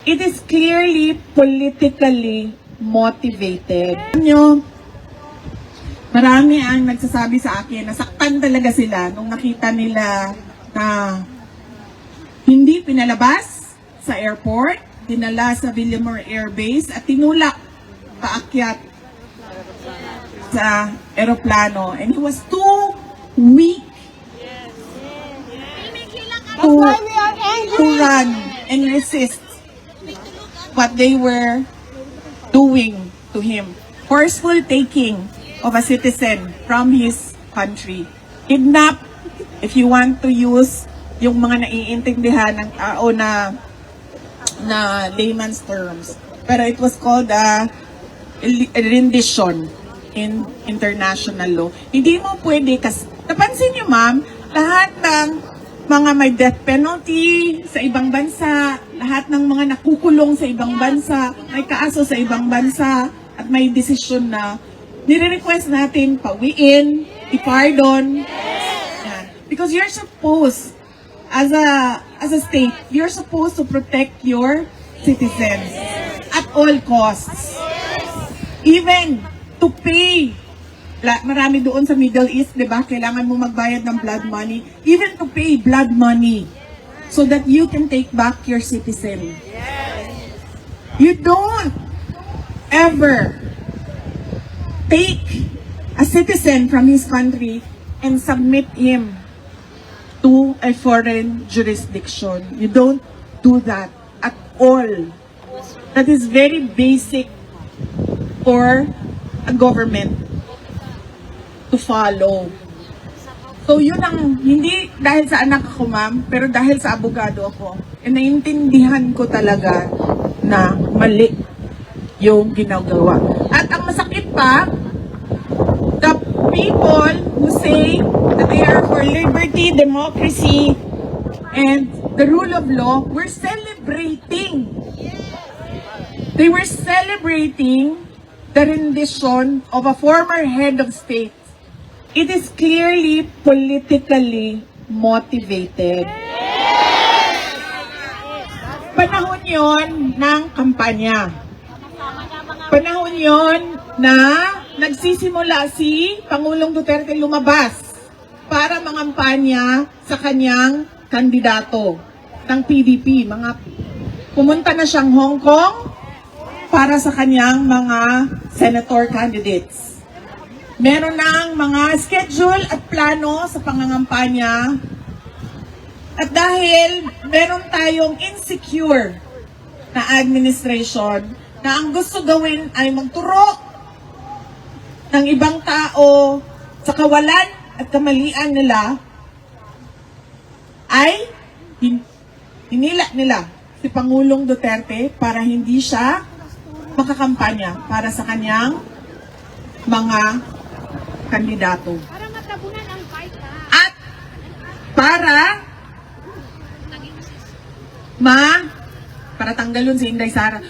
It is clearly politically motivated. Nyo, marami ang nagsasabi sa akin, nasaktan talaga sila nung nakita nila na hindi pinalabas sa airport, dinala sa Villamor Air Base at tinulak paakyat sa eroplano. And he was too weak to run and resist what they were doing to him. Forceful taking of a citizen from his country. Kidnap, if you want to use yung mga naiintindihan ng tao na layman's terms. Pero it was called a rendition in international law. Hindi mo pwede, kasi napansin niyo ma'am, lahat ng mga may death penalty sa ibang bansa, lahat ng mga nakukulong sa ibang bansa, may kaaso sa ibang bansa, at may desisyon na nire-request natin pawiin, i-pardon. Yan. Because you're supposed, as a state, you're supposed to protect your citizens at all costs. Even to pay. Marami doon sa Middle East, di ba? Kailangan mo magbayad ng blood money. Even to pay blood money so that you can take back your citizen. You don't ever take a citizen from his country and submit him to a foreign jurisdiction. You don't do that at all. That is very basic for a government to follow. So yun ang, hindi dahil sa anak ako ma'am, pero dahil sa abogado ako, naiintindihan ko talaga na mali yung ginagawa. At ang masakit pa, the people who say that they are for liberty, democracy, and the rule of law, were celebrating. They were celebrating the rendition of a former head of state. It is clearly politically motivated. Panahon yon ng kampanya. Panahon yon na nagsisimula si Pangulong Duterte lumabas para mangampanya sa kanyang kandidato ng PDP. Pumunta na siyang Hong Kong para sa kanyang mga senator candidates. Meron ng mga schedule at plano sa pangangampanya. At dahil meron tayong insecure na administration na ang gusto gawin ay magturo ng ibang tao sa kawalan at kamalian nila, ay hinila nila si Pangulong Duterte para hindi siya makakampanya para sa kanyang mga kandidato. At para tanggalon si Inday Sara.